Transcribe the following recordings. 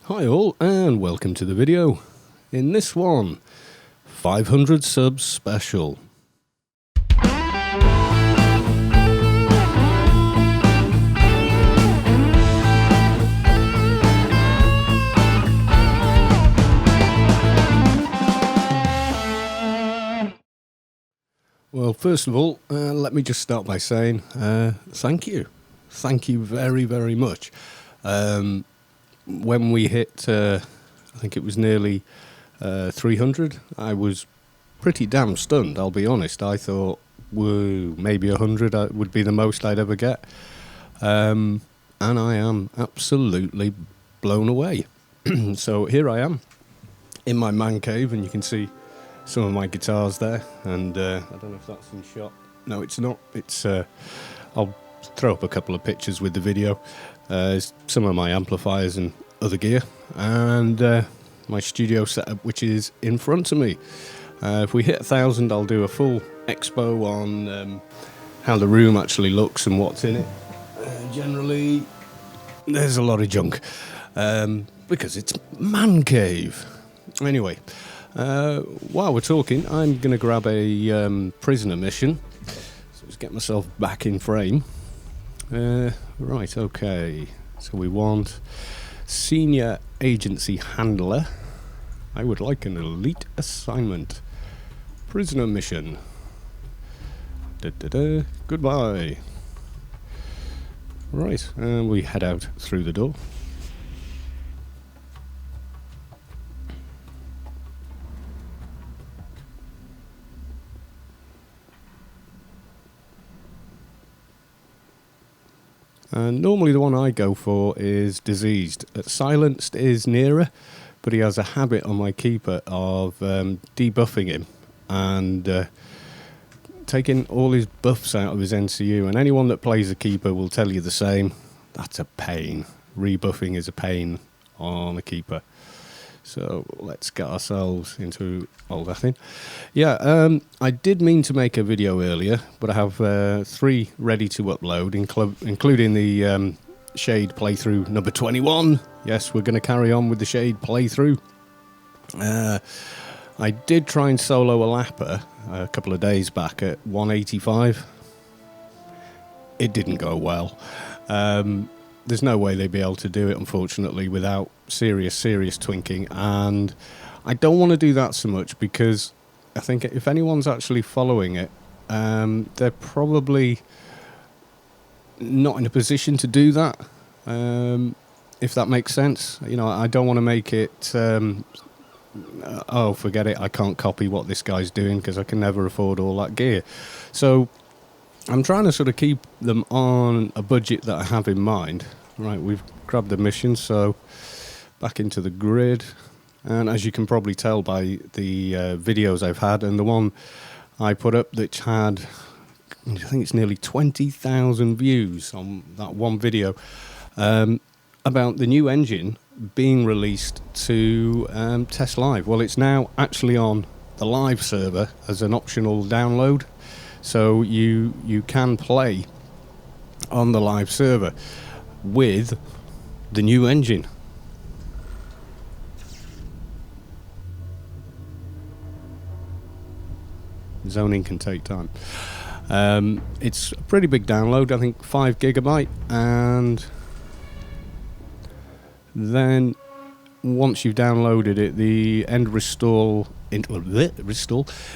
Hi all, and welcome to the video. In this one, 500 subs special. Well, first of all, let me just start by saying thank you. Thank you very, very much. When we hit, I think it was nearly 300, I was pretty damn stunned, I'll be honest. I thought, whoa, maybe 100 would be the most I'd ever get. And I am absolutely blown away. So here I am in my man cave, and you can see some of my guitars there. And I don't know if that's in shot. No, it's not. It's I'll throw up a couple of pictures with the video. Some of my amplifiers and other gear, and my studio setup, which is in front of me. If we hit 1,000, I'll do a full expo on how the room actually looks and what's in it. Generally, there's a lot of junk because it's man cave. Anyway, while we're talking, I'm going to grab a prisoner mission. So let's get myself back in frame. Right, okay. So we want senior agency handler. I would like an elite assignment. Prisoner mission. Goodbye. Right, and we head out through the door. Normally the one I go for is diseased. Silenced is nearer, but he has a habit on my keeper of debuffing him and taking all his buffs out of his NCU. And anyone that plays a keeper will tell you the same. That's a pain. Rebuffing is a pain on a keeper. So let's get ourselves into all that thing. Yeah, I did mean to make a video earlier, but I have 3 ready to upload, including the Shade playthrough number 21. Yes, we're going to carry on with the Shade playthrough. I did try and solo a lapper a couple of days back at 185. It didn't go well. There's no way they'd be able to do it, unfortunately, without serious twinking. And I don't want to do that so much because I think if anyone's actually following it, they're probably not in a position to do that, if that makes sense. You know, I don't want to make it, oh, forget it, I can't copy what this guy's doing because I can never afford all that gear. So I'm trying to sort of keep them on a budget that I have in mind. Right, we've grabbed the mission, so back into the grid. And as you can probably tell by the videos I've had, and the one I put up that had, I think it's nearly 20,000 views on that one video, about the new engine being released to test live. Well, it's now actually on the live server as an optional download. So you can play on the live server with the new engine. Zoning can take time. It's a pretty big download, I think 5 GB, and then once you've downloaded it, the end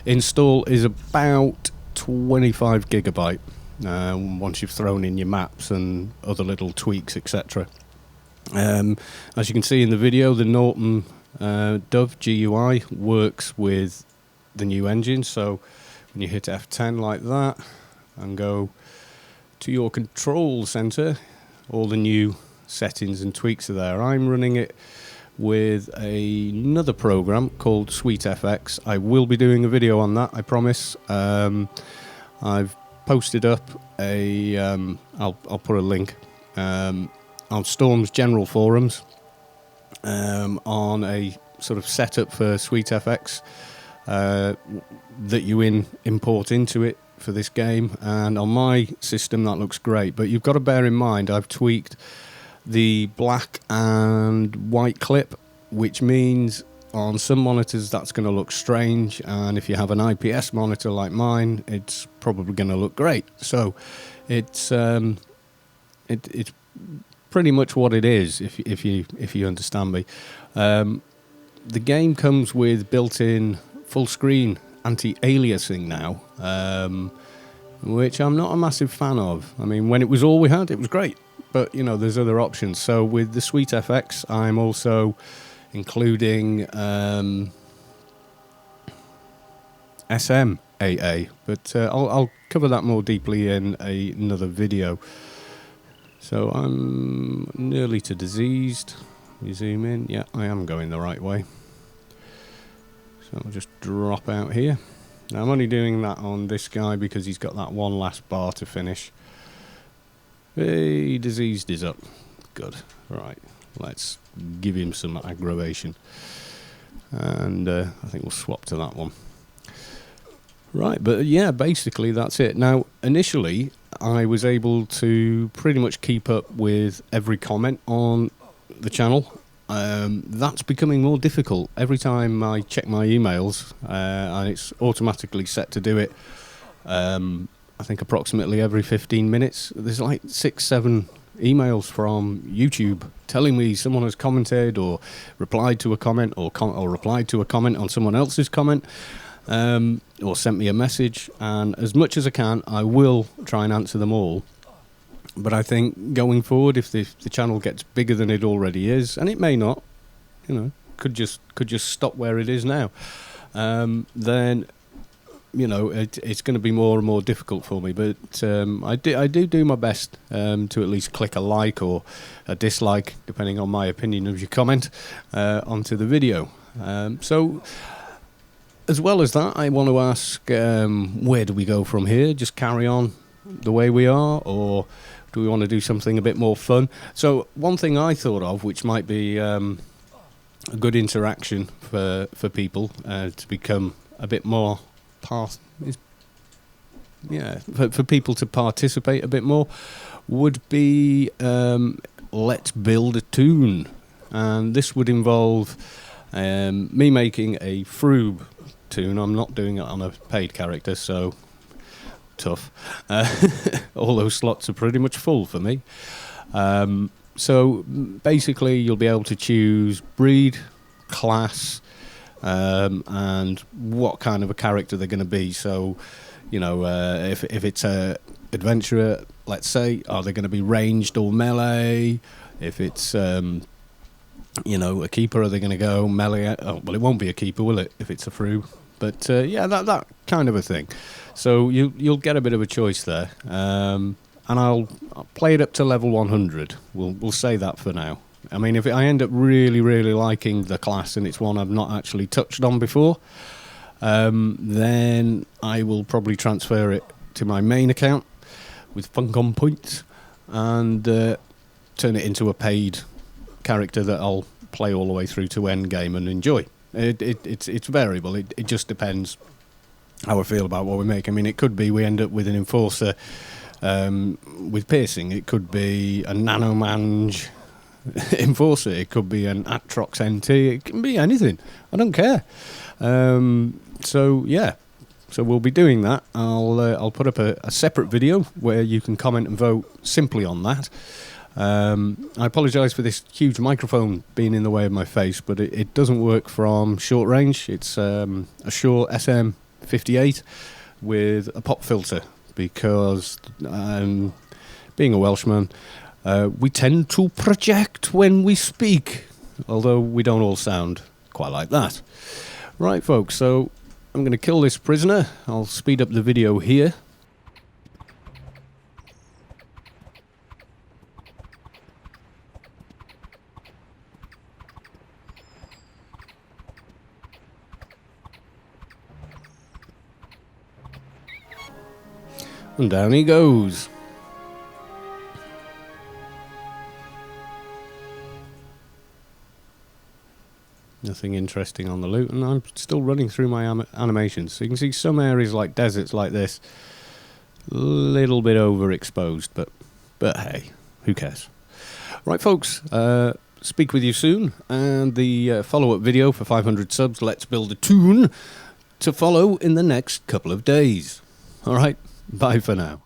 install is about 25 GB once you've thrown in your maps and other little tweaks, etc. As you can see in the video, the Norton Dove GUI works with the new engine. So when you hit F10 like that and go to your control center, all the new settings and tweaks are there. I'm running it with another program called SweetFX. I will be doing a video on that, I promise. I've posted up a I'll put a link on Storm's general forums on a sort of setup for SweetFX that you import into it for this game, and on my system that looks great. But you've got to bear in mind I've tweaked the black and white clip, which means on some monitors that's going to look strange, and if you have an IPS monitor like mine, it's probably going to look great. So it's pretty much what it is, if you understand me. The game comes with built-in full screen anti-aliasing now, which I'm not a massive fan of. I mean, when it was all we had, it was great, but you know, there's other options. So with the Suite FX, I'm also including SMAA, but I'll cover that more deeply in another video. So I'm nearly to diseased. You zoom in. Yeah, I am going the right way. So I'll just drop out here. Now I'm only doing that on this guy because he's got that one last bar to finish. Hey, diseased is up. Good. Right. Let's give him some aggravation. And I think we'll swap to that one. Right, but yeah, basically that's it. Now, initially, I was able to pretty much keep up with every comment on the channel. That's becoming more difficult. Every time I check my emails, and it's automatically set to do it, I think approximately every 15 minutes, there's like 6-7 emails from YouTube telling me someone has commented or replied to a comment or replied to a comment on someone else's comment, or sent me a message. And as much as I can, I will try and answer them all. But I think going forward, if the channel gets bigger than it already is, and it may not, you know, could just stop where it is now, then you know it's going to be more and more difficult for me. But I do my best to at least click a like or a dislike, depending on my opinion of your comment, onto the video. So as well as that, I want to ask, where do we go from here? Just carry on the way we are, or do we want to do something a bit more fun? So one thing I thought of, which might be a good interaction for people to become a bit more for people to participate a bit more, would be let's build a tune. And this would involve me making a froob tune. I'm not doing it on a paid character, so tough. All those slots are pretty much full for me. So basically you'll be able to choose breed, class, and what kind of a character they're going to be. So, you know, if it's a adventurer, let's say, are they going to be ranged or melee? If it's you know, a keeper, are they going to go melee? Oh, well, it won't be a keeper, will it, if it's a froo? But yeah, that kind of a thing. So you'll get a bit of a choice there, and I'll play it up to level 100. We'll say that for now. I mean, if I end up really liking the class and it's one I've not actually touched on before, then I will probably transfer it to my main account with Funk on points and turn it into a paid character that I'll play all the way through to end game and enjoy. It's variable. It just depends how I feel about what we make. I mean, it could be we end up with an enforcer with piercing. It could be a nanomange enforcer. It could be an Atrox NT. It can be anything. I don't care. So yeah. So we'll be doing that. I'll put up a separate video where you can comment and vote simply on that. I apologise for this huge microphone being in the way of my face, but it doesn't work from short range. It's a Shure SM58 with a pop filter because, being a Welshman, we tend to project when we speak, although we don't all sound quite like that. Right, folks, so I'm going to kill this prisoner. I'll speed up the video here. And down he goes. Nothing interesting on the loot, and I'm still running through my animations. So you can see some areas like deserts like this, a little bit overexposed, but hey, who cares? Right, folks, speak with you soon, and the follow-up video for 500 subs, Let's Build a Tune, to follow in the next couple of days. All right, bye for now.